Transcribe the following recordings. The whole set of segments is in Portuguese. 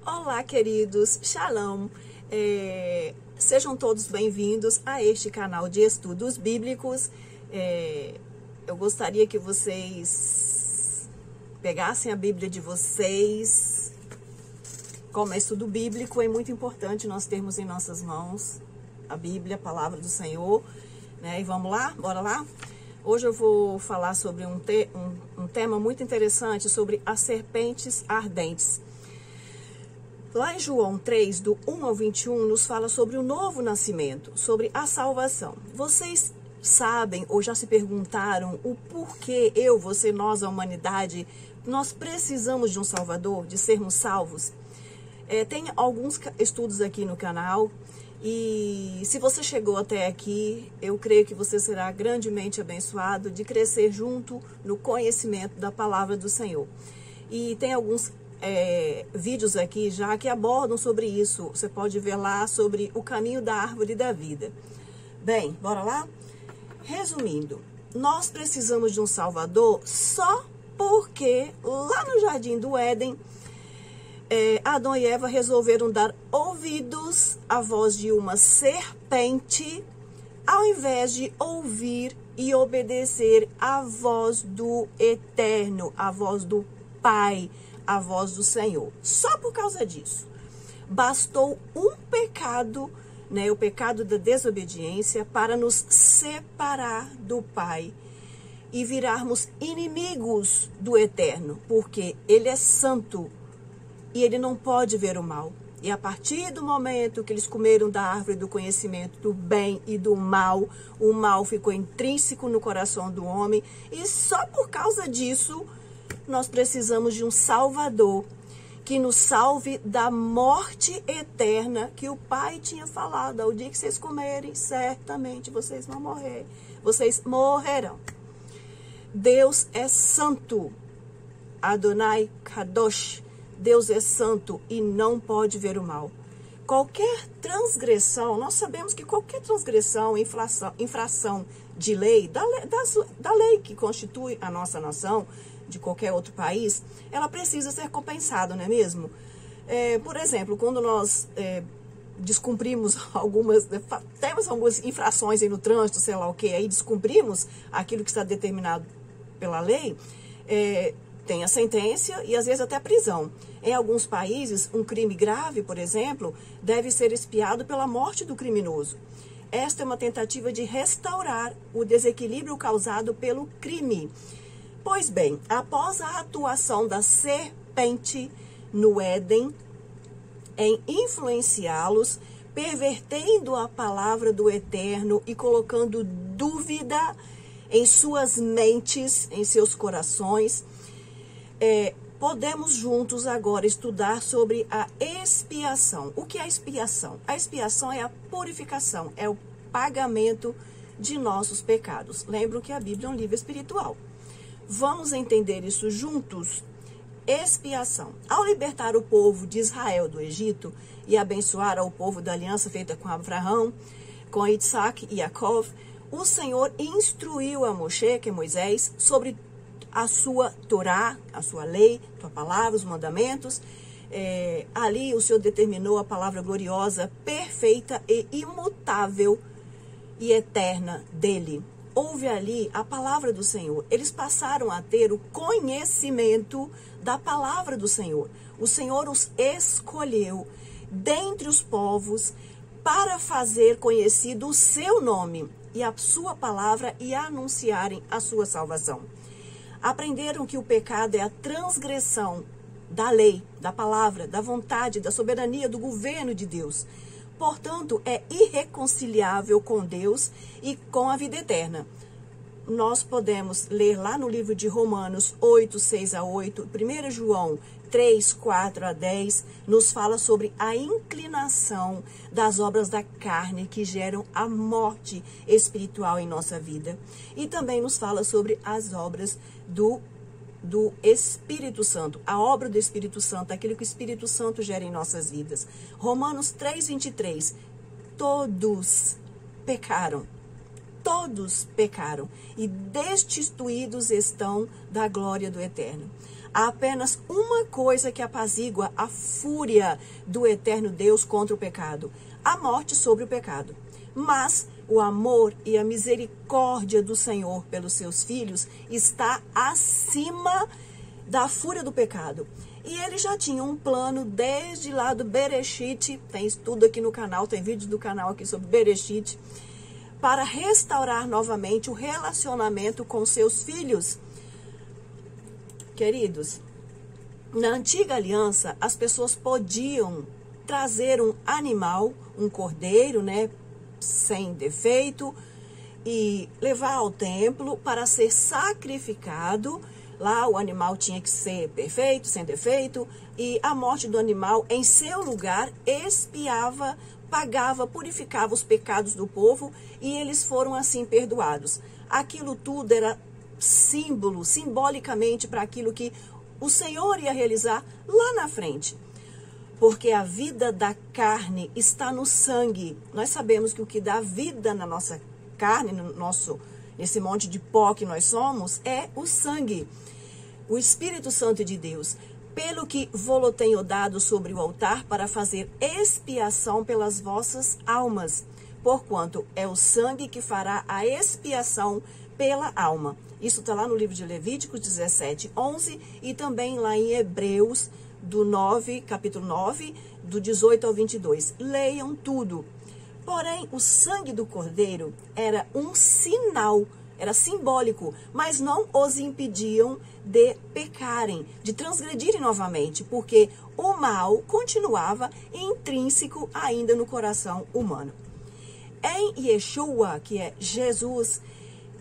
Olá, queridos, Shalom, sejam todos bem-vindos a este canal de estudos bíblicos. Eu gostaria que vocês pegassem a Bíblia de vocês. Como é estudo bíblico, é muito importante nós termos em nossas mãos a Bíblia, a palavra do Senhor, né? E vamos lá? Bora lá? Hoje eu vou falar sobre um tema muito interessante, sobre as serpentes ardentes. Lá em João 3, do 1 ao 21, nos fala sobre o novo nascimento, sobre a salvação. Vocês sabem ou já se perguntaram o porquê você, nós, a humanidade, nós precisamos de um Salvador, de sermos salvos? Tem alguns estudos aqui no canal e se você chegou até aqui, eu creio que você será grandemente abençoado de crescer junto no conhecimento da palavra do Senhor. E tem alguns vídeos aqui já que abordam sobre isso. Você pode ver lá sobre o caminho da árvore da vida. Bem, bora lá? Resumindo, nós precisamos de um Salvador só porque lá no Jardim do Éden, Adão e Eva resolveram dar ouvidos à voz de uma serpente, ao invés de ouvir e obedecer à voz do Eterno, à voz do Pai, a voz do Senhor. Só por causa disso, bastou um pecado, o pecado da desobediência, para nos separar do Pai e virarmos inimigos do Eterno, porque Ele é santo e Ele não pode ver o mal. E a partir do momento que eles comeram da árvore do conhecimento do bem e do mal, o mal ficou intrínseco no coração do homem, e só por causa disso nós precisamos de um Salvador que nos salve da morte eterna que o Pai tinha falado. Ao dia que vocês comerem, certamente vocês vão morrer. Vocês morrerão. Deus é santo. Adonai Kadosh. Deus é santo e não pode ver o mal. Qualquer transgressão, nós sabemos que qualquer transgressão, infração de lei, da lei que constitui a nossa nação, de qualquer outro país, ela precisa ser compensada, não é mesmo? Por exemplo, quando nós descumprimos temos algumas infrações aí no trânsito, sei lá o que, aí descumprimos aquilo que está determinado pela lei, tem a sentença e às vezes até prisão. Em alguns países, um crime grave, por exemplo, deve ser expiado pela morte do criminoso. Esta é uma tentativa de restaurar o desequilíbrio causado pelo crime. Pois bem, após a atuação da serpente no Éden, em influenciá-los, pervertendo a palavra do Eterno e colocando dúvida em suas mentes, em seus corações, podemos juntos agora estudar sobre a expiação. O que é a expiação? A expiação é a purificação, é o pagamento de nossos pecados. Lembram que a Bíblia é um livro espiritual. Vamos entender isso juntos? Expiação. Ao libertar o povo de Israel do Egito e abençoar ao povo da aliança feita com Abraão, com Isaac e Jacó, o Senhor instruiu a Moshe, que é Moisés, sobre a sua Torá, a sua lei, a sua palavra, os mandamentos. Ali o Senhor determinou a palavra gloriosa, perfeita e imutável e eterna dele. Houve ali a palavra do Senhor. Eles passaram a ter o conhecimento da palavra do Senhor. O Senhor os escolheu dentre os povos para fazer conhecido o seu nome e a sua palavra e anunciarem a sua salvação. Aprenderam que o pecado é a transgressão da lei, da palavra, da vontade, da soberania, do governo de Deus. Portanto, é irreconciliável com Deus e com a vida eterna. Nós podemos ler lá no livro de Romanos 8, 6 a 8, 1 João 3, 4 a 10, nos fala sobre a inclinação das obras da carne que geram a morte espiritual em nossa vida. E também nos fala sobre as obras do Espírito Santo, a obra do Espírito Santo, aquilo que o Espírito Santo gera em nossas vidas. Romanos 3, 23, todos pecaram e destituídos estão da glória do Eterno. Há apenas uma coisa que apazigua a fúria do eterno Deus contra o pecado: a morte sobre o pecado. Mas o amor e a misericórdia do Senhor pelos seus filhos está acima da fúria do pecado. E ele já tinha um plano desde lá do Bereshit, tem estudo aqui no canal, tem vídeos do canal aqui sobre Bereshit, para restaurar novamente o relacionamento com seus filhos. Queridos, na antiga aliança, as pessoas podiam trazer um animal, um cordeiro, né, sem defeito, e levar ao templo para ser sacrificado. Lá o animal tinha que ser perfeito, sem defeito, e a morte do animal em seu lugar expiava, pagava, purificava os pecados do povo, e eles foram assim perdoados. Aquilo tudo era símbolo, simbolicamente, para aquilo que o Senhor ia realizar lá na frente. Porque a vida da carne está no sangue. Nós sabemos que o que dá vida na nossa carne, nesse monte de pó que nós somos, é o sangue, o Espírito Santo de Deus. Pelo que vou-lo tenho dado sobre o altar para fazer expiação pelas vossas almas, porquanto é o sangue que fará a expiação pela alma. Isso está lá no livro de Levíticos 17:11 e também lá em Hebreus capítulo 9, do 18 ao 22. Leiam tudo. Porém, o sangue do cordeiro era um sinal, era simbólico, mas não os impediam de pecarem, de transgredirem novamente, porque o mal continuava intrínseco ainda no coração humano. Em Yeshua, que é Jesus,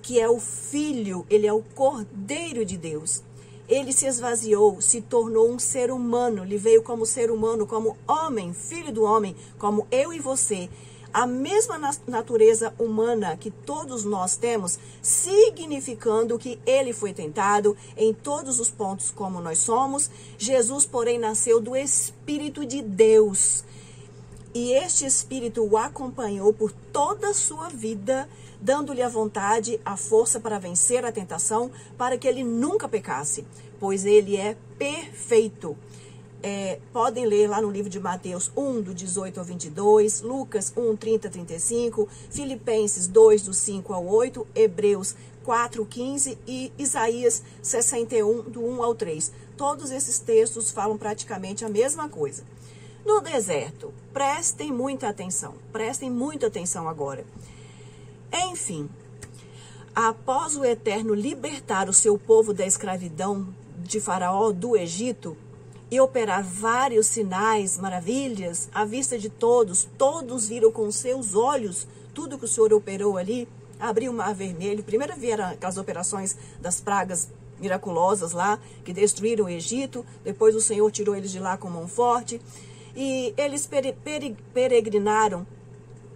que é o Filho, ele é o Cordeiro de Deus. Ele se esvaziou, se tornou um ser humano, ele veio como ser humano, como homem, filho do homem, como eu e você. A mesma natureza humana que todos nós temos, significando que ele foi tentado em todos os pontos como nós somos. Jesus, porém, nasceu do Espírito de Deus. E este Espírito o acompanhou por toda a sua vida, dando-lhe a vontade, a força para vencer a tentação, para que ele nunca pecasse, pois ele é perfeito. Podem ler lá no livro de Mateus 1, do 18 ao 22, Lucas 1, 30 a 35, Filipenses 2, do 5 ao 8, Hebreus 4, 15 e Isaías 61, do 1 ao 3. Todos esses textos falam praticamente a mesma coisa. No deserto, prestem muita atenção agora. Enfim, após o Eterno libertar o seu povo da escravidão de Faraó do Egito e operar vários sinais, maravilhas, à vista de todos viram com seus olhos tudo que o Senhor operou ali, abriu o Mar Vermelho. Primeiro vieram aquelas operações das pragas miraculosas lá, que destruíram o Egito, depois o Senhor tirou eles de lá com mão forte, e eles peregrinaram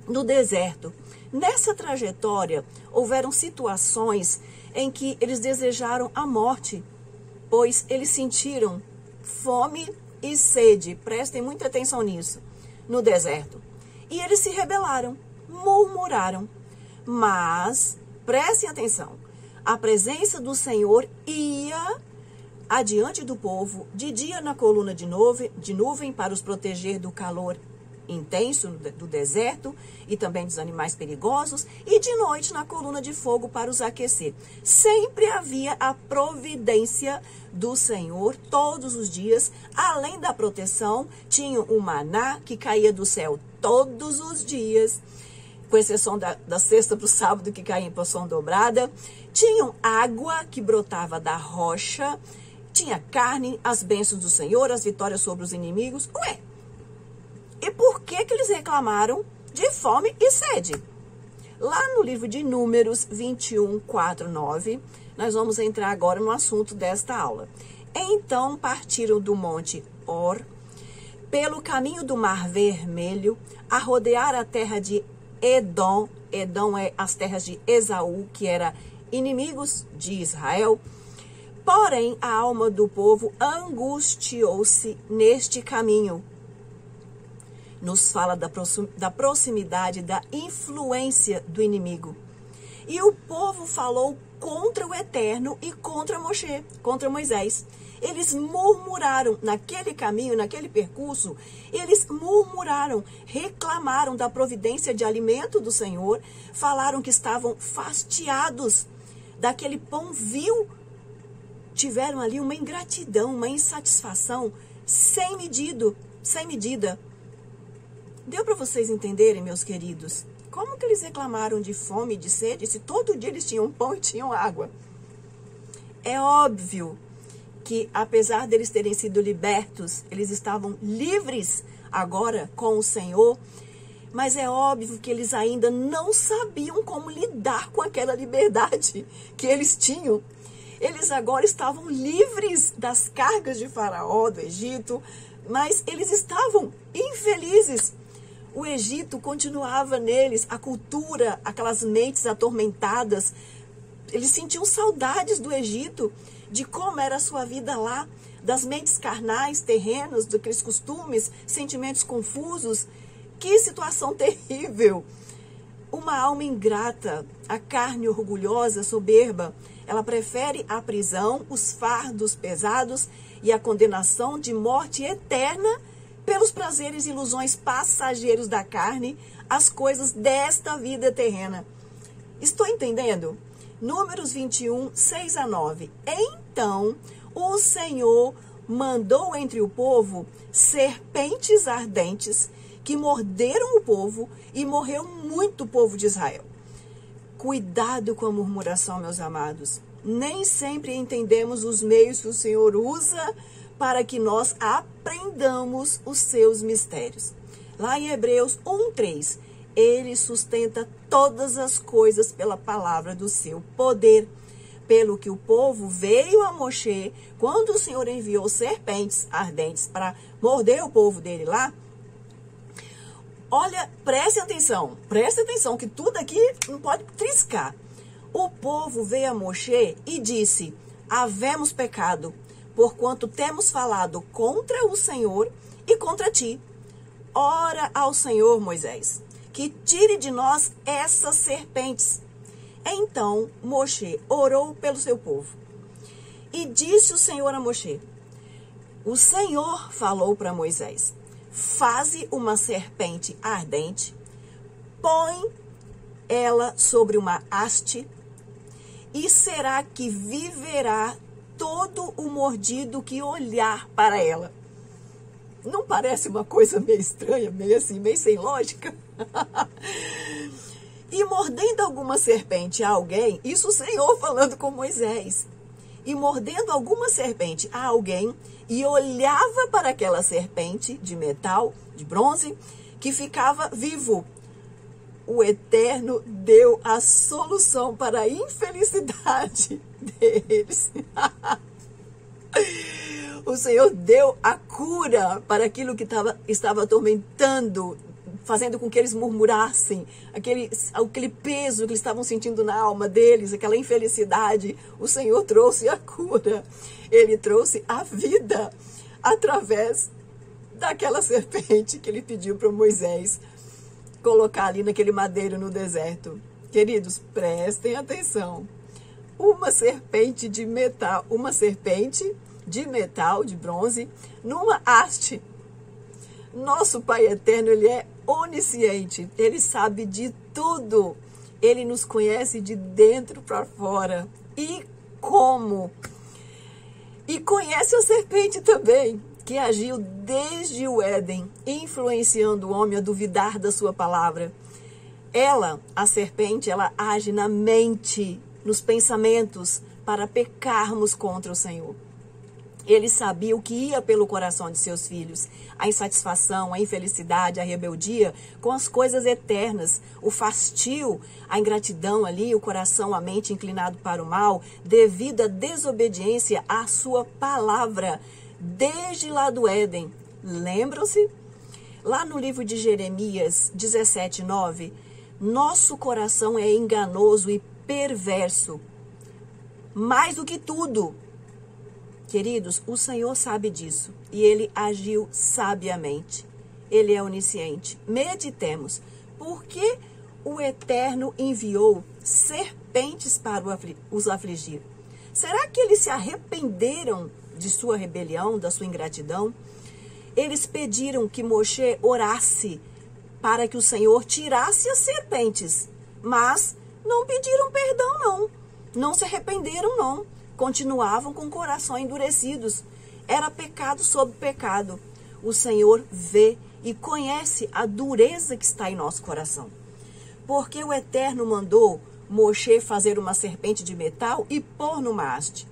no deserto. Nessa trajetória, houveram situações em que eles desejaram a morte, pois eles sentiram fome e sede. Prestem muita atenção nisso, no deserto. E eles se rebelaram, murmuraram. Mas, prestem atenção, a presença do Senhor ia adiante do povo, de dia na coluna de nuvem para os proteger do calor intenso do deserto e também dos animais perigosos, e de noite na coluna de fogo para os aquecer. Sempre havia a providência do Senhor todos os dias. Além da proteção, tinha o maná que caía do céu todos os dias, com exceção da sexta para o sábado, que caía em porção dobrada. Tinham água que brotava da rocha, tinha carne, as bênçãos do Senhor, as vitórias sobre os inimigos. Ué, e por que eles reclamaram de fome e sede? Lá no livro de Números 21, 4, 9, nós vamos entrar agora no assunto desta aula. Então partiram do monte Or, pelo caminho do Mar Vermelho, a rodear a terra de Edom. Edom é as terras de Esaú, que era inimigos de Israel. Porém, a alma do povo angustiou-se neste caminho. Nos fala da proximidade, da influência do inimigo. E o povo falou contra o Eterno e contra Moisés. Eles murmuraram naquele caminho, naquele percurso, eles murmuraram, reclamaram da providência de alimento do Senhor, falaram que estavam fastiados daquele pão vil, tiveram ali uma ingratidão, uma insatisfação sem medida. Deu para vocês entenderem, meus queridos? Como que eles reclamaram de fome e de sede se todo dia eles tinham pão e tinham água? É óbvio que, apesar deles terem sido libertos, eles estavam livres agora com o Senhor, mas é óbvio que eles ainda não sabiam como lidar com aquela liberdade que eles tinham. Eles agora estavam livres das cargas de Faraó, do Egito, mas eles estavam infelizes. O Egito continuava neles, a cultura, aquelas mentes atormentadas. Eles sentiam saudades do Egito, de como era a sua vida lá, das mentes carnais, terrenas, daqueles costumes, sentimentos confusos. Que situação terrível! Uma alma ingrata, a carne orgulhosa, soberba, ela prefere a prisão, os fardos pesados e a condenação de morte eterna pelos prazeres e ilusões passageiros da carne, as coisas desta vida terrena. Estou entendendo? Números 21, 6 a 9. Então o Senhor mandou entre o povo serpentes ardentes que morderam o povo e morreu muito povo de Israel. Cuidado com a murmuração, meus amados. Nem sempre entendemos os meios que o Senhor usa para que nós aprendamos os seus mistérios. Lá em Hebreus 1:3, ele sustenta todas as coisas pela palavra do seu poder. Pelo que o povo veio a Moshe, quando o Senhor enviou serpentes ardentes para morder o povo dele lá. Olha, preste atenção que tudo aqui não pode triscar. O povo veio a Moshe e disse: havemos pecado, porquanto temos falado contra o Senhor e contra ti. Ora ao Senhor, Moisés, que tire de nós essas serpentes. Então Moshe orou pelo seu povo. E disse o Senhor a Moshe: o Senhor falou para Moisés: faze uma serpente ardente, põe ela sobre uma haste, e será que viverá todo o mordido que olhar para ela. Não parece uma coisa meio estranha, meio assim, meio sem lógica? E mordendo alguma serpente a alguém, isso o Senhor falando com Moisés, e mordendo alguma serpente a alguém, e olhava para aquela serpente de metal, de bronze, que ficava vivo. O Eterno deu a solução para a infelicidade deles. O Senhor deu a cura para aquilo que estava atormentando, fazendo com que eles murmurassem, aquele peso que eles estavam sentindo na alma deles, aquela infelicidade. O Senhor trouxe a cura, ele trouxe a vida através daquela serpente que ele pediu para Moisés colocar ali naquele madeiro no deserto. Queridos, prestem atenção. Uma serpente de metal, de bronze, numa haste. Nosso Pai Eterno, ele é onisciente, ele sabe de tudo. Ele nos conhece de dentro para fora. E como? E conhece a serpente também, que agiu desde o Éden, influenciando o homem a duvidar da sua palavra. Ela, a serpente, ela age na mente, nos pensamentos, para pecarmos contra o Senhor. Ele sabia o que ia pelo coração de seus filhos, a insatisfação, a infelicidade, a rebeldia com as coisas eternas, o fastio, a ingratidão ali, o coração, a mente inclinado para o mal, devido à desobediência à sua palavra, desde lá do Éden. Lembram-se? Lá no livro de Jeremias 17:9, nosso coração é enganoso e perverso, mais do que tudo. Queridos, o Senhor sabe disso e ele agiu sabiamente. Ele é onisciente. Meditemos. Por que o Eterno enviou serpentes para os afligir? Será que eles se arrependeram de sua rebelião, da sua ingratidão, eles pediram que Moshe orasse para que o Senhor tirasse as serpentes, mas não pediram perdão, não. Não se arrependeram, não. Continuavam com o coração endurecidos. Era pecado sobre pecado. O Senhor vê e conhece a dureza que está em nosso coração. Porque o Eterno mandou Moshe fazer uma serpente de metal e pôr numa haste.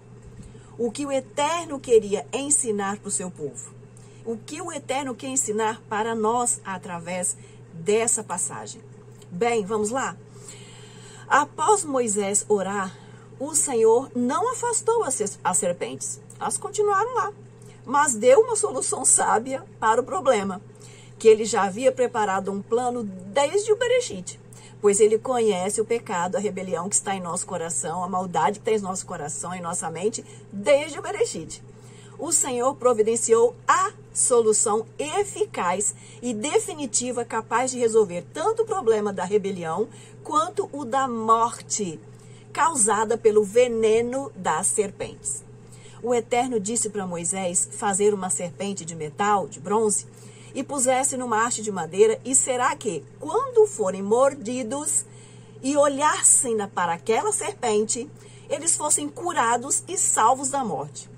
O que o Eterno queria ensinar para o seu povo. O que o Eterno quer ensinar para nós através dessa passagem. Bem, vamos lá? Após Moisés orar, o Senhor não afastou as serpentes. Elas continuaram lá. Mas deu uma solução sábia para o problema, que ele já havia preparado um plano desde o Bereshit, pois ele conhece o pecado, a rebelião que está em nosso coração, a maldade que tem em nosso coração, em nossa mente, desde o Bereshit. O Senhor providenciou a solução eficaz e definitiva capaz de resolver tanto o problema da rebelião quanto o da morte causada pelo veneno das serpentes. O Eterno disse para Moisés fazer uma serpente de metal, de bronze, e pusesse numa haste de madeira, e será que, quando forem mordidos e olhassem para aquela serpente, eles fossem curados e salvos da morte.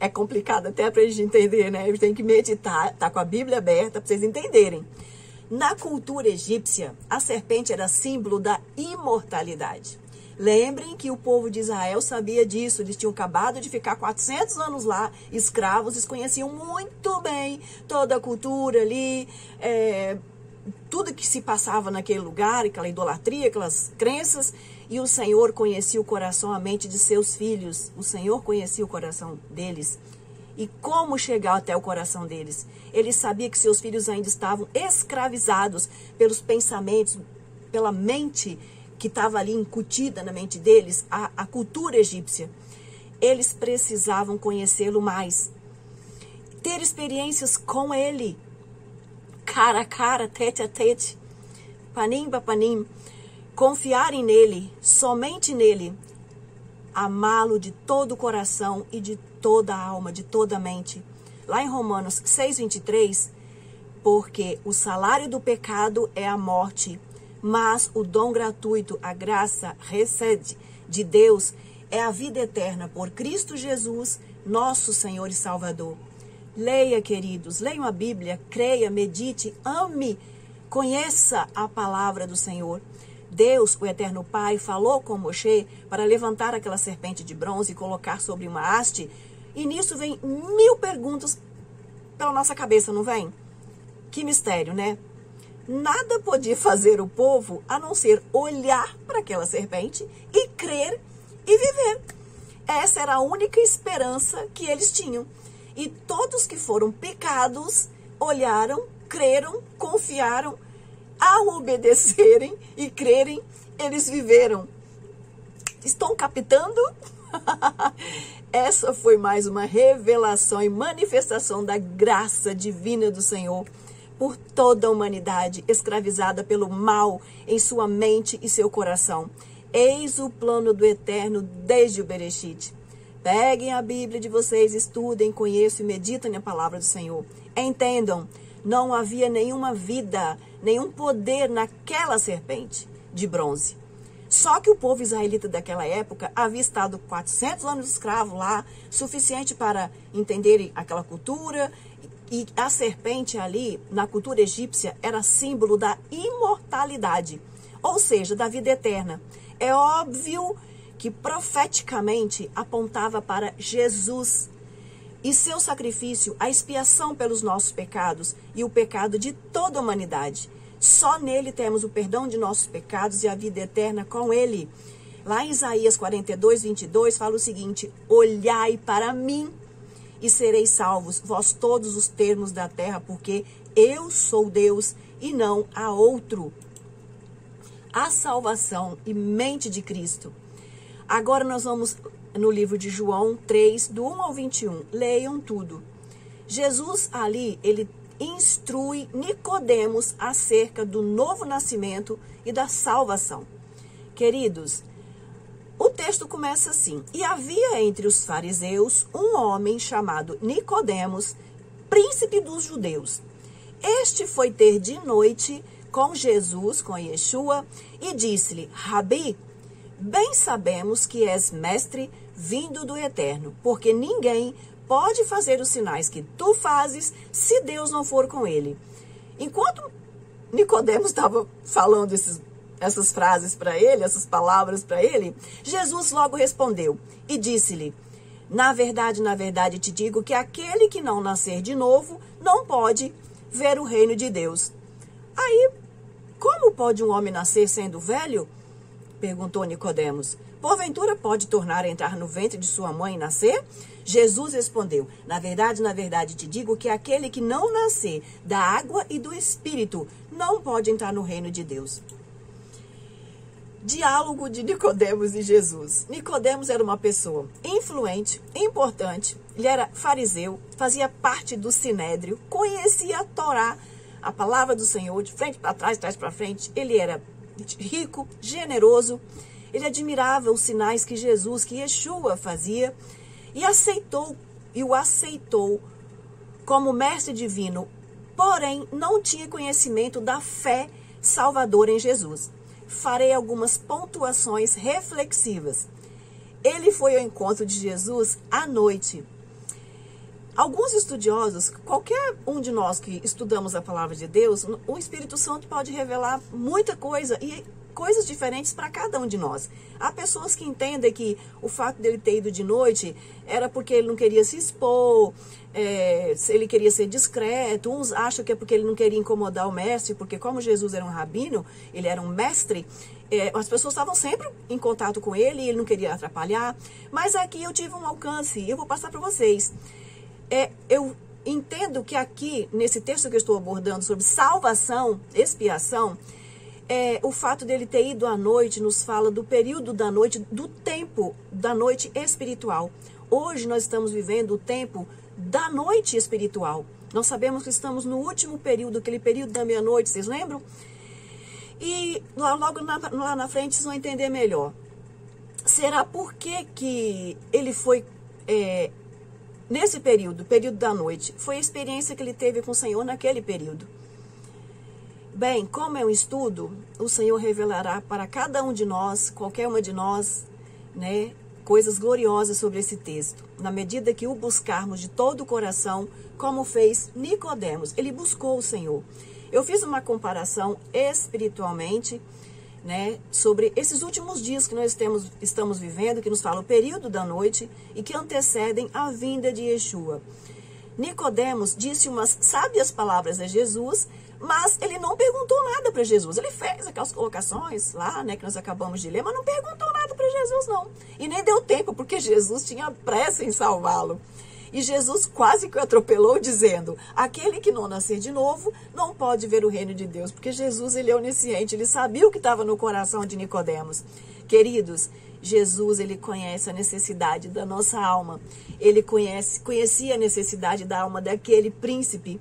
É complicado até para a gente entender, né? A gente tem que meditar, tá com a Bíblia aberta para vocês entenderem. Na cultura egípcia, a serpente era símbolo da imortalidade. Lembrem que o povo de Israel sabia disso, eles tinham acabado de ficar 400 anos lá, escravos, eles conheciam muito bem toda a cultura ali, tudo que se passava naquele lugar, aquela idolatria, aquelas crenças, e o Senhor conhecia o coração, a mente de seus filhos, o Senhor conhecia o coração deles. E como chegar até o coração deles? Ele sabia que seus filhos ainda estavam escravizados pelos pensamentos, pela mente que estava ali incutida na mente deles, a cultura egípcia. Eles precisavam conhecê-lo mais. Ter experiências com ele. Cara a cara, tete a tete. Panim pa panim. Confiarem nele, somente nele. Amá-lo de todo o coração e de toda a alma, de toda a mente. Lá em Romanos 6:23, porque o salário do pecado é a morte, mas o dom gratuito, a graça recede de Deus, é a vida eterna por Cristo Jesus, nosso Senhor e Salvador. Leia, queridos, leiam a Bíblia, creia, medite, ame, conheça a palavra do Senhor. Deus, o Eterno Pai, falou com Moshe para levantar aquela serpente de bronze e colocar sobre uma haste. E nisso vem 1000 perguntas pela nossa cabeça, não vem? Que mistério, né? Nada podia fazer o povo a não ser olhar para aquela serpente e crer e viver. Essa era a única esperança que eles tinham. E todos que foram pecados olharam, creram, confiaram. Ao obedecerem e crerem, eles viveram. Estão captando? Essa foi mais uma revelação e manifestação da graça divina do Senhor por toda a humanidade escravizada pelo mal em sua mente e seu coração. Eis o plano do Eterno desde o Bereshit. Peguem a Bíblia de vocês, estudem, conheçam e meditem na palavra do Senhor. Entendam, não havia nenhuma vida, nenhum poder naquela serpente de bronze. Só que o povo israelita daquela época havia estado 400 anos escravo lá, suficiente para entenderem aquela cultura. E a serpente ali, na cultura egípcia, era símbolo da imortalidade, ou seja, da vida eterna. É óbvio que profeticamente apontava para Jesus e seu sacrifício, a expiação pelos nossos pecados e o pecado de toda a humanidade. Só nele temos o perdão de nossos pecados e a vida eterna com ele. Lá em Isaías 42:22 fala o seguinte: olhai para mim e sereis salvos, vós todos os termos da terra, porque eu sou Deus e não há outro. A salvação e mente de Cristo. Agora nós vamos no livro de João 3, do 1 ao 21. Leiam tudo. Jesus ali, ele instrui Nicodemos acerca do novo nascimento e da salvação. Queridos, O texto começa assim: e havia entre os fariseus um homem chamado Nicodemos, príncipe dos judeus. Este foi ter de noite com Jesus, com Yeshua, e disse-lhe: Rabi, bem sabemos que és mestre vindo do Eterno, porque ninguém pode fazer os sinais que tu fazes se Deus não for com ele. Enquanto Nicodemos estava falando essas frases para ele, essas palavras para ele, Jesus logo respondeu e disse-lhe: na verdade te digo que aquele que não nascer de novo não pode ver o reino de Deus. Aí, como pode um homem nascer sendo velho? Perguntou Nicodemos. Porventura pode tornar a entrar no ventre de sua mãe e nascer? Jesus respondeu: na verdade te digo que aquele que não nascer da água e do Espírito não pode entrar no reino de Deus. Diálogo de Nicodemos e Jesus. Nicodemos era uma pessoa influente, importante, ele era fariseu, fazia parte do Sinédrio, conhecia a Torá, a palavra do Senhor, de frente para trás, trás para frente. Ele era rico, generoso, ele admirava os sinais que Jesus, que Yeshua fazia, e o aceitou como mestre divino, porém não tinha conhecimento da fé salvadora em Jesus. Farei algumas pontuações reflexivas. Ele foi ao encontro de Jesus à noite. Alguns estudiosos, qualquer um de nós que estudamos a palavra de Deus, o Espírito Santo pode revelar muita coisa e coisas diferentes para cada um de nós. Há pessoas que entendem que o fato dele ter ido de noite era porque ele não queria se expor, ele queria ser discreto. Uns acham que é porque ele não queria incomodar o mestre, porque como Jesus era um rabino, ele era um mestre, as pessoas estavam sempre em contato com ele e ele não queria atrapalhar. Mas aqui eu tive um alcance e eu vou passar para vocês. Eu entendo que aqui, nesse texto que eu estou abordando sobre salvação, expiação, o fato dele ter ido à noite nos fala do período da noite, do tempo da noite espiritual. Hoje nós estamos vivendo o tempo da noite espiritual. Nós sabemos que estamos no último período, aquele período da meia-noite, vocês lembram? E logo lá na frente vocês vão entender melhor. Será por que ele foi... nesse período da noite, foi a experiência que ele teve com o Senhor naquele período. Bem, como é um estudo, o Senhor revelará para cada um de nós, qualquer uma de nós, né, coisas gloriosas sobre esse texto, na medida que o buscarmos de todo o coração, como fez Nicodemos. Ele buscou o Senhor. Eu fiz uma comparação espiritualmente, né, sobre esses últimos dias que nós estamos vivendo, que nos fala o período da noite e que antecedem a vinda de Yeshua. Nicodemos disse umas sábias palavras a Jesus, mas ele não perguntou nada para Jesus. Ele fez aquelas colocações lá, né, que nós acabamos de ler, mas não perguntou nada para Jesus, não. E nem deu tempo, porque Jesus tinha pressa em salvá-lo. E Jesus quase que o atropelou, dizendo: aquele que não nascer de novo não pode ver o reino de Deus. Porque Jesus, ele é onisciente, ele sabia o que estava no coração de Nicodemos. Queridos, Jesus, ele conhece a necessidade da nossa alma. Ele conhecia a necessidade da alma daquele príncipe.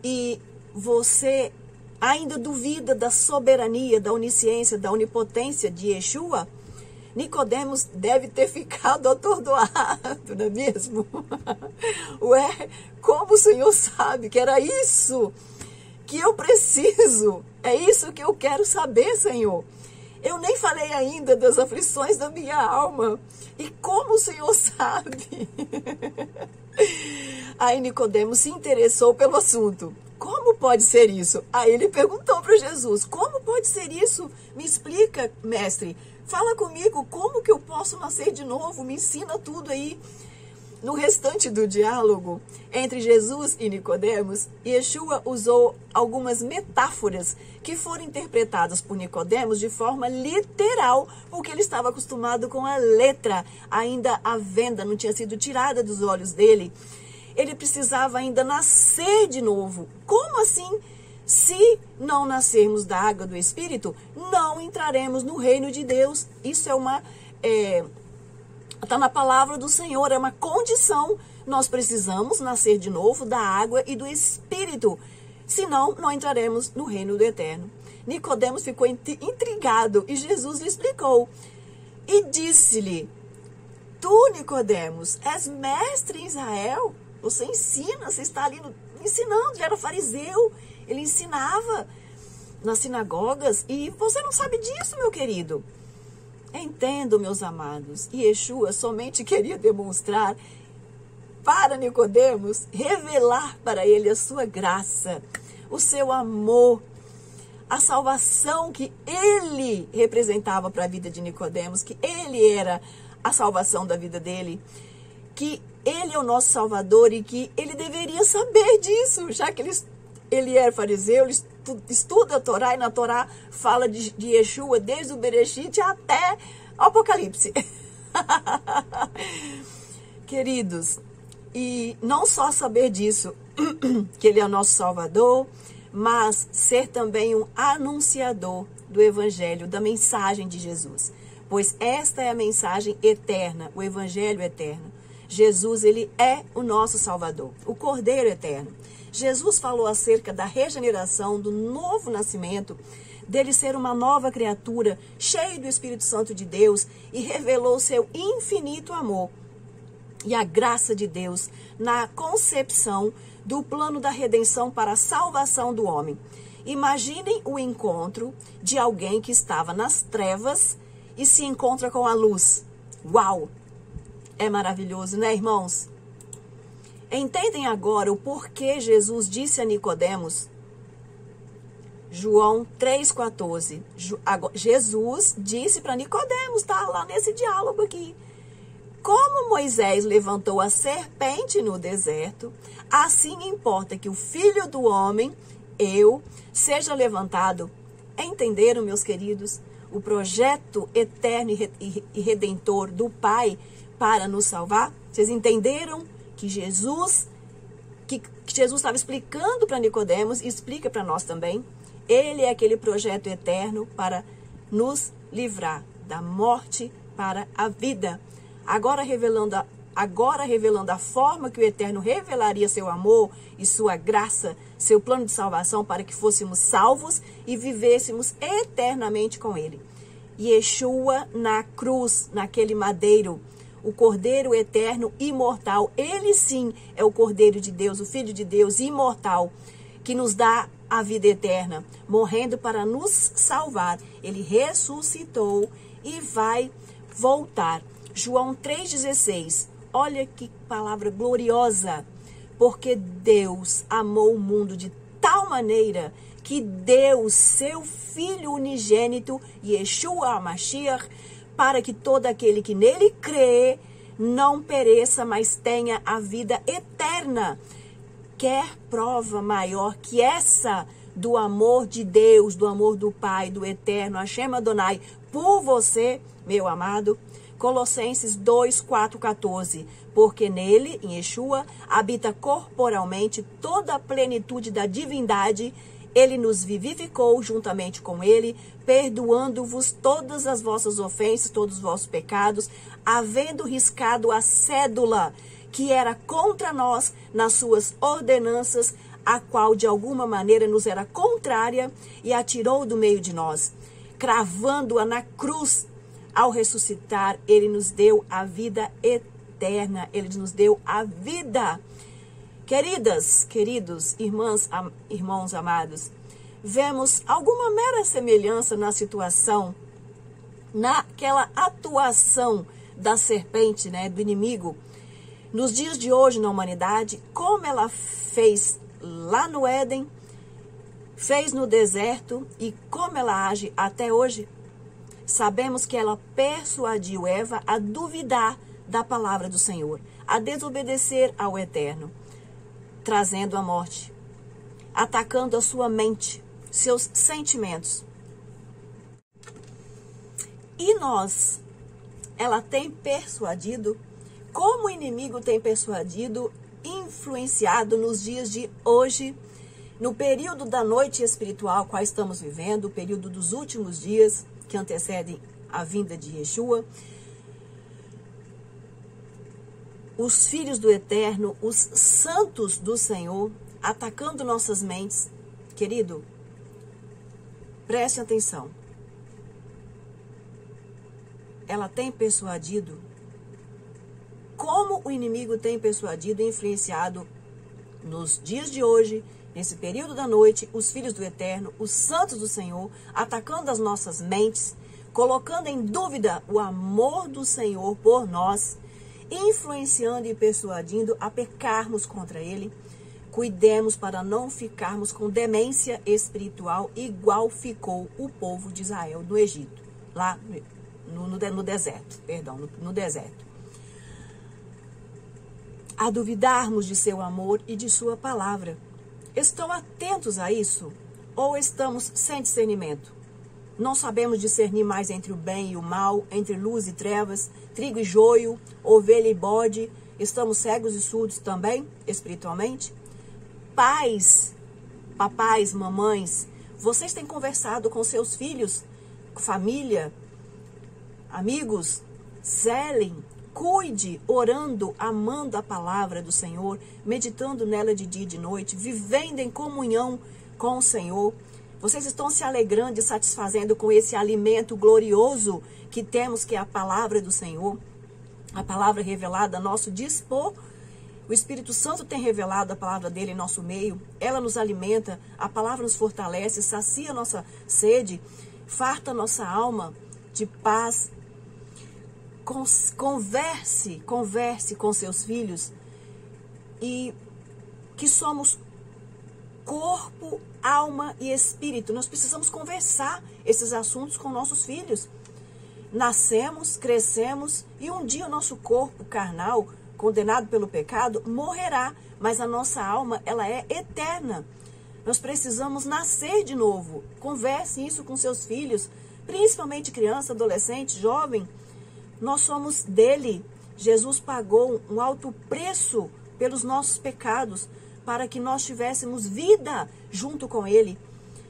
E você ainda duvida da soberania, da onisciência, da onipotência de Yeshua? Nicodemos deve ter ficado atordoado, não é mesmo? Ué, como o Senhor sabe que era isso que eu preciso? É isso que eu quero saber, Senhor. Eu nem falei ainda das aflições da minha alma. E como o Senhor sabe? Aí Nicodemos se interessou pelo assunto. Como pode ser isso? Aí ele perguntou para Jesus: como pode ser isso? Me explica, mestre. Fala comigo, como que eu posso nascer de novo? Me ensina tudo aí. No restante do diálogo entre Jesus e Nicodemos, Yeshua usou algumas metáforas que foram interpretadas por Nicodemos de forma literal, porque ele estava acostumado com a letra. Ainda a venda não tinha sido tirada dos olhos dele. Ele precisava ainda nascer de novo. Como assim? Se não nascermos da água do Espírito, não entraremos no reino de Deus. Isso está na palavra do Senhor, é uma condição. Nós precisamos nascer de novo da água e do Espírito. Senão, não entraremos no reino do Eterno. Nicodemos ficou intrigado e Jesus lhe explicou. e disse-lhe: Tu, Nicodemos, és mestre em Israel, você ensina, você está ali ensinando, ele era fariseu, ele ensinava nas sinagogas, e você não sabe disso, meu querido. Entendo, meus amados, Yeshua somente queria demonstrar para Nicodemos, revelar para ele a sua graça, o seu amor, a salvação que ele representava para a vida de Nicodemos, que ele era a salvação da vida dele, que ele é o nosso Salvador e que ele deveria saber disso, já que ele é fariseu, ele estuda a Torá, e na Torá fala de Yeshua desde o Bereshit até o Apocalipse. Queridos, e não só saber disso, que ele é o nosso Salvador, mas ser também um anunciador do Evangelho, da mensagem de Jesus. Pois esta é a mensagem eterna, o Evangelho eterno. Jesus, ele é o nosso Salvador, o Cordeiro eterno. Jesus falou acerca da regeneração, do novo nascimento, dele ser uma nova criatura, cheio do Espírito Santo de Deus, e revelou seu infinito amor e a graça de Deus na concepção do plano da redenção para a salvação do homem. Imaginem o encontro de alguém que estava nas trevas e se encontra com a luz. Uau! É maravilhoso, né, irmãos? Entendem agora o porquê Jesus disse a Nicodemos, João 3,14. Jesus disse para Nicodemos, tá lá nesse diálogo aqui. Como Moisés levantou a serpente no deserto, assim importa que o Filho do Homem, seja levantado. Entenderam, meus queridos? O projeto eterno e redentor do Pai para nos salvar? Vocês entenderam que Jesus estava explicando para Nicodemos e explica para nós também? Ele é aquele projeto eterno para nos livrar da morte para a vida. Agora revelando a forma que o Eterno revelaria seu amor e sua graça, seu plano de salvação para que fôssemos salvos e vivêssemos eternamente com Ele. Yeshua na cruz, naquele madeiro, o Cordeiro eterno, imortal. Ele sim é o Cordeiro de Deus, o Filho de Deus, imortal, que nos dá a vida eterna, morrendo para nos salvar. Ele ressuscitou e vai voltar. João 3,16, olha que palavra gloriosa, porque Deus amou o mundo de tal maneira que deu seu Filho unigênito, Yeshua HaMashiach, para que todo aquele que nele crê não pereça, mas tenha a vida eterna. Quer prova maior que essa do amor de Deus, do amor do Pai, do Eterno, Hashem Adonai, por você, meu amado? Colossenses 2:4-14, porque nele, em Yeshua, habita corporalmente toda a plenitude da divindade. Ele nos vivificou juntamente com ele, perdoando-vos todas as vossas ofensas, todos os vossos pecados, havendo riscado a cédula que era contra nós nas suas ordenanças, a qual de alguma maneira nos era contrária, e atirou do meio de nós, cravando-a na cruz. Ao ressuscitar, ele nos deu a vida eterna, ele nos deu a vida. Queridas, queridos, irmãos amados, vemos alguma mera semelhança na situação, naquela atuação da serpente, né, do inimigo, nos dias de hoje na humanidade, como ela fez lá no Éden, fez no deserto e como ela age até hoje. Sabemos que ela persuadiu Eva a duvidar da palavra do Senhor, a desobedecer ao Eterno, trazendo a morte, atacando a sua mente, seus sentimentos. E nós, ela tem persuadido, como o inimigo tem persuadido, influenciado nos dias de hoje, no período da noite espiritual, qual estamos vivendo, o período dos últimos dias, que antecedem a vinda de Yeshua. Os filhos do Eterno, os santos do Senhor, atacando nossas mentes. Querido, preste atenção. ela tem persuadido, como o inimigo tem persuadido e influenciado nos dias de hoje, nesse período da noite, os filhos do Eterno, os santos do Senhor, atacando as nossas mentes, colocando em dúvida o amor do Senhor por nós, influenciando e persuadindo a pecarmos contra Ele. Cuidemos para não ficarmos com demência espiritual, igual ficou o povo de Israel no Egito, lá no deserto, no deserto. A duvidarmos de seu amor e de sua palavra. Estão atentos a isso? Ou estamos sem discernimento? Não sabemos discernir mais entre o bem e o mal, entre luz e trevas, trigo e joio, ovelha e bode. Estamos cegos e surdos também, espiritualmente? Pais, papais, mamães, vocês têm conversado com seus filhos, família, amigos? Zelem, cuide, orando, amando a palavra do Senhor, meditando nela de dia e de noite, vivendo em comunhão com o Senhor. Vocês estão se alegrando e satisfazendo com esse alimento glorioso que temos, que é a palavra do Senhor, a palavra revelada a nosso dispor. O Espírito Santo tem revelado a palavra dele em nosso meio. Ela nos alimenta, a palavra nos fortalece, sacia a nossa sede, farta a nossa alma de paz. Converse com seus filhos, e que somos corpo, alma e espírito. Nós precisamos conversar esses assuntos com nossos filhos. Nascemos, crescemos e um dia o nosso corpo carnal, condenado pelo pecado, morrerá, mas a nossa alma, ela é eterna. Nós precisamos nascer de novo. Converse isso com seus filhos, principalmente criança, adolescente, jovem. Nós somos dele. Jesus pagou um alto preço pelos nossos pecados, para que nós tivéssemos vida junto com ele.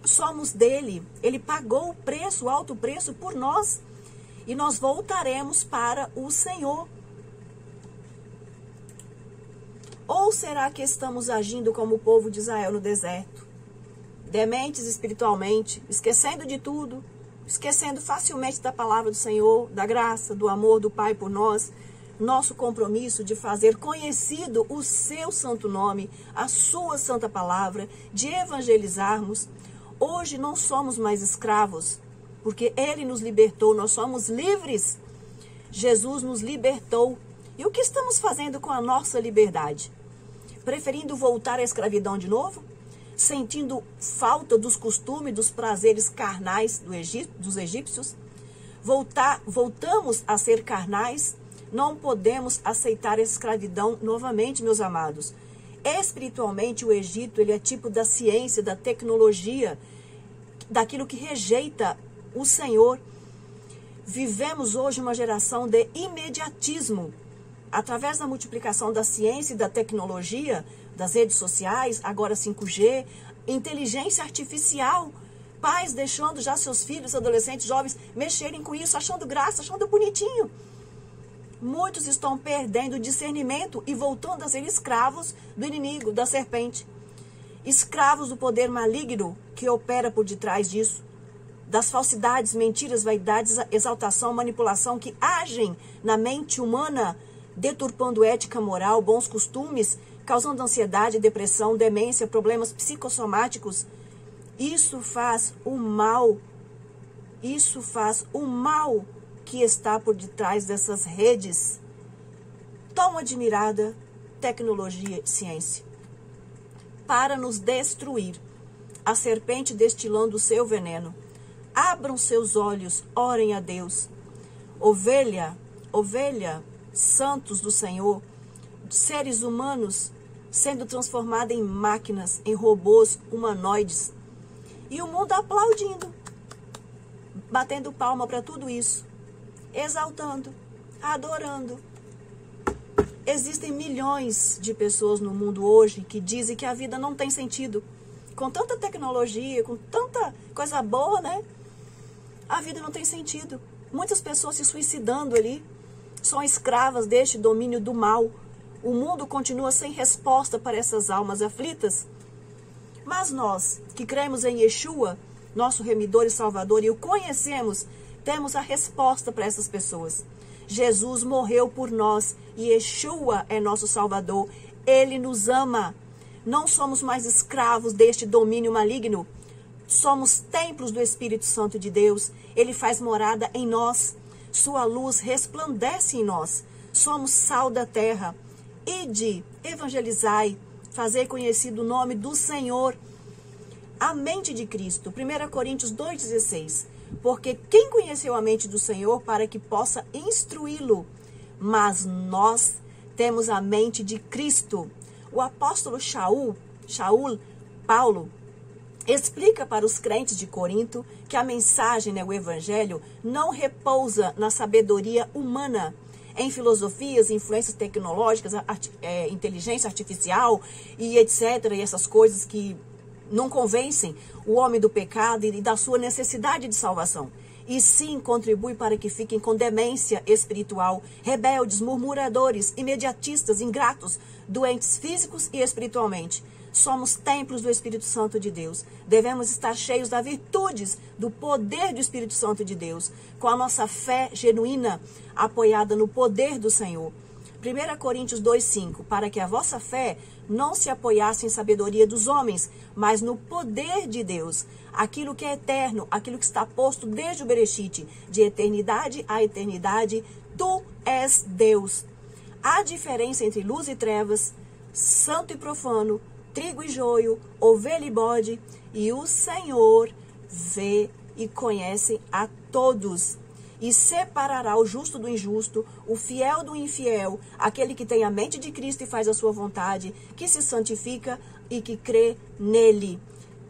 Somos dele. Ele pagou o preço, o alto preço por nós. E nós voltaremos para o Senhor. Ou será que estamos agindo como o povo de Israel no deserto? Dementes espiritualmente, esquecendo de tudo, esquecendo facilmente da palavra do Senhor, da graça, do amor do Pai por nós, nosso compromisso de fazer conhecido o seu santo nome, a sua santa palavra, de evangelizarmos. Hoje não somos mais escravos, porque ele nos libertou, nós somos livres. Jesus nos libertou. E o que estamos fazendo com a nossa liberdade? Preferindo voltar à escravidão de novo? Sentindo falta dos costumes, dos prazeres carnais dos egípcios? Voltamos a ser carnais? Não podemos aceitar a escravidão novamente, meus amados. Espiritualmente, o Egito, ele é tipo da ciência, da tecnologia, daquilo que rejeita o Senhor. Vivemos hoje uma geração de imediatismo. Através da multiplicação da ciência e da tecnologia, das redes sociais, agora 5G, inteligência artificial, pais deixando já seus filhos, adolescentes, jovens, mexerem com isso, achando graça, achando bonitinho. Muitos estão perdendo o discernimento e voltando a ser escravos do inimigo, da serpente. Escravos do poder maligno que opera por detrás disso. Das falsidades, mentiras, vaidades, exaltação, manipulação que agem na mente humana, deturpando ética, moral, bons costumes, causando ansiedade, depressão, demência, problemas psicossomáticos. Isso faz o mal. Isso faz o mal que está por detrás dessas redes tão admirada tecnologia e ciência, para nos destruir. A serpente destilando o seu veneno. Abram seus olhos, orem a Deus. Ovelha, santos do Senhor, seres humanos sendo transformados em máquinas, em robôs humanoides. E o mundo aplaudindo, batendo palma para tudo isso, exaltando, adorando. Existem milhões de pessoas no mundo hoje que dizem que a vida não tem sentido. Com tanta tecnologia, com tanta coisa boa, né? A vida não tem sentido. Muitas pessoas se suicidando ali, são escravas deste domínio do mal. O mundo continua sem resposta para essas almas aflitas. Mas nós, que cremos em Yeshua, nosso remidor e salvador, e o conhecemos temos a resposta para essas pessoas. Jesus morreu por nós e Yeshua é nosso Salvador. Ele nos ama. Não somos mais escravos deste domínio maligno. Somos templos do Espírito Santo de Deus. Ele faz morada em nós. Sua luz resplandece em nós. Somos sal da terra. Ide, evangelizai, fazei conhecido o nome do Senhor. A mente de Cristo. 1 Coríntios 2,16. Porque quem conheceu a mente do Senhor para que possa instruí-lo? Mas nós temos a mente de Cristo. O apóstolo Paulo, explica para os crentes de Corinto que a mensagem, o evangelho, não repousa na sabedoria humana, em filosofias, influências tecnológicas, inteligência artificial e etc. E essas coisas que não convencem o homem do pecado e da sua necessidade de salvação. E sim contribui para que fiquem com demência espiritual, rebeldes, murmuradores, imediatistas, ingratos, doentes físicos e espiritualmente. Somos templos do Espírito Santo de Deus. Devemos estar cheios das virtudes, do poder do Espírito Santo de Deus, com a nossa fé genuína, apoiada no poder do Senhor. 1 Coríntios 2,5, para que a vossa fé não se apoiasse em sabedoria dos homens, mas no poder de Deus. Aquilo que é eterno, aquilo que está posto desde o Bereshit, de eternidade a eternidade, tu és Deus. Há diferença entre luz e trevas, santo e profano, trigo e joio, ovelha e bode, e o Senhor vê e conhece a todos. E separará o justo do injusto, o fiel do infiel, aquele que tem a mente de Cristo e faz a sua vontade, que se santifica e que crê nele,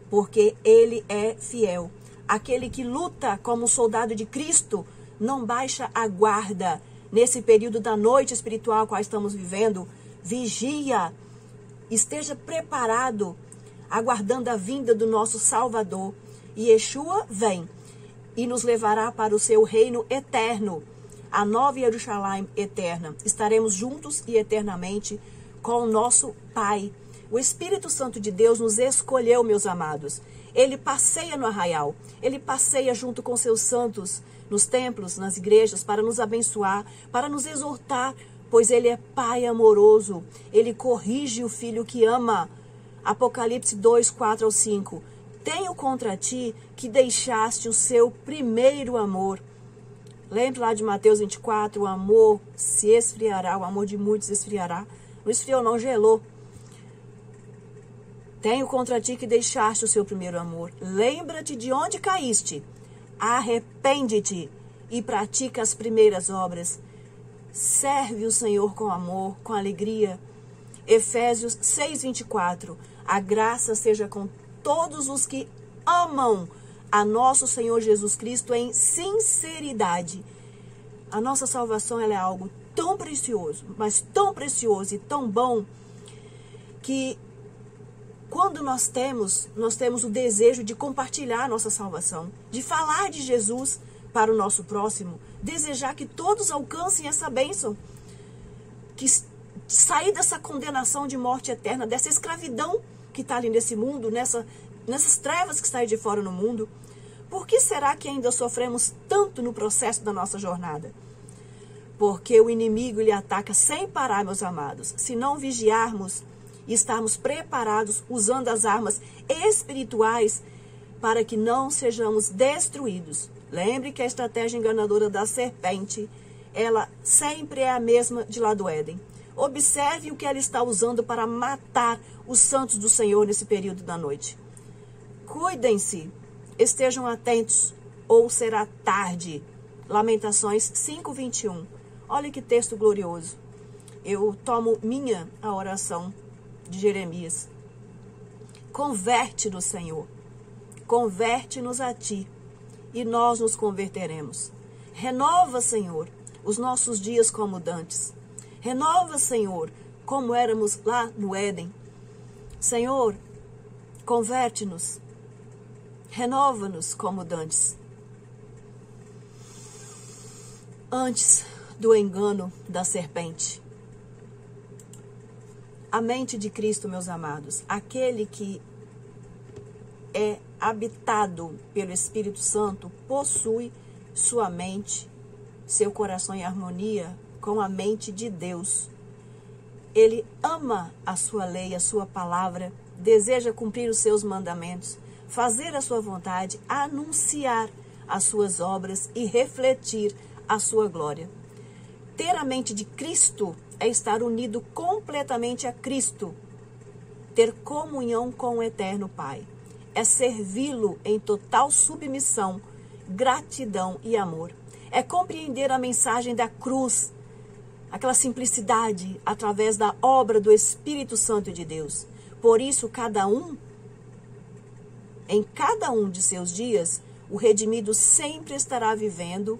porque ele é fiel. Aquele que luta como soldado de Cristo não baixa a guarda. Nesse período da noite espiritual qual estamos vivendo, vigia, esteja preparado, aguardando a vinda do nosso Salvador. E Yeshua vem e nos levará para o seu reino eterno, a nova Jerusalém eterna. Estaremos juntos e eternamente com o nosso Pai. O Espírito Santo de Deus nos escolheu, meus amados. Ele passeia no arraial, ele passeia junto com seus santos, nos templos, nas igrejas, para nos abençoar, para nos exortar, pois ele é Pai amoroso. Ele corrige o filho que ama. Apocalipse 2, 4 ao 5. Tenho contra ti que deixaste o seu primeiro amor. Lembra lá de Mateus 24, o amor se esfriará, o amor de muitos esfriará. Não esfriou não, gelou. Tenho contra ti que deixaste o seu primeiro amor. Lembra-te de onde caíste. Arrepende-te e pratica as primeiras obras. Serve o Senhor com amor, com alegria. Efésios 6, 24. A graça seja com todos os que amam a nosso Senhor Jesus Cristo em sinceridade. A nossa salvação ela é algo tão precioso, mas tão precioso e tão bom, que quando nós temos o desejo de compartilhar a nossa salvação, de falar de Jesus para o nosso próximo, desejar que todos alcancem essa bênção, que sair dessa condenação de morte eterna, dessa escravidão que está ali nesse mundo, nessas trevas que saem de fora no mundo. Por que será que ainda sofremos tanto no processo da nossa jornada? Porque o inimigo lhe ataca sem parar, meus amados. Se não vigiarmos e estarmos preparados, usando as armas espirituais, para que não sejamos destruídos. Lembre que a estratégia enganadora da serpente, ela sempre é a mesma de lá do Éden. Observe o que ela está usando para matar os santos do Senhor nesse período da noite. Cuidem-se, estejam atentos, ou será tarde. Lamentações 5:21. Olha que texto glorioso. Eu tomo a oração de Jeremias. Converte-nos, Senhor. Converte-nos a ti, e nós nos converteremos. Renova, Senhor, os nossos dias como dantes. Renova, Senhor, como éramos lá no Éden. Senhor, converte-nos. Renova-nos como dantes. Antes do engano da serpente. A mente de Cristo, meus amados, aquele que é habitado pelo Espírito Santo, possui sua mente, seu coração em harmonia com a mente de Deus. Ele ama a sua lei, a sua palavra, deseja cumprir os seus mandamentos, fazer a sua vontade, anunciar as suas obras e refletir a sua glória. Ter a mente de Cristo é estar unido completamente a Cristo, ter comunhão com o Eterno Pai, é servi-lo em total submissão, gratidão e amor. É compreender a mensagem da cruz, aquela simplicidade através da obra do Espírito Santo de Deus. Por isso, em cada um de seus dias, o redimido sempre estará vivendo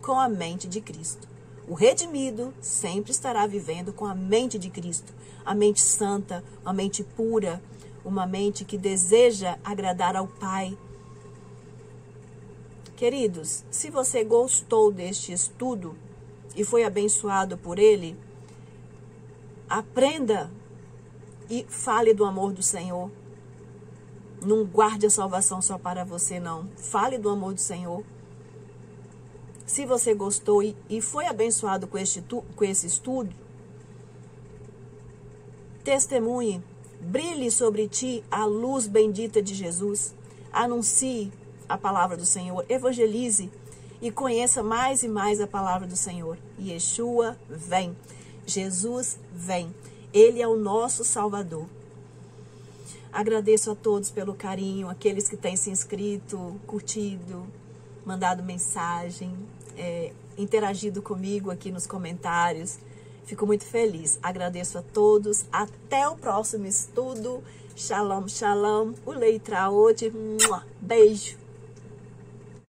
com a mente de Cristo. O redimido sempre estará vivendo com a mente de Cristo, a mente santa, a mente pura, uma mente que deseja agradar ao Pai. Queridos, se você gostou deste estudo e foi abençoado por ele, aprenda e fale do amor do Senhor. Não guarde a salvação só para você, não. Fale do amor do Senhor. Se você gostou e foi abençoado com esse estudo, testemunhe, brilhe sobre ti a luz bendita de Jesus. Anuncie a palavra do Senhor, evangelize e conheça mais e mais a palavra do Senhor. Yeshua vem, Jesus vem, Ele é o nosso Salvador. Agradeço a todos pelo carinho, aqueles que têm se inscrito, curtido, mandado mensagem, interagido comigo aqui nos comentários. Fico muito feliz. Agradeço a todos. Até o próximo estudo. Shalom, shalom. O Leitra hoje. Beijo.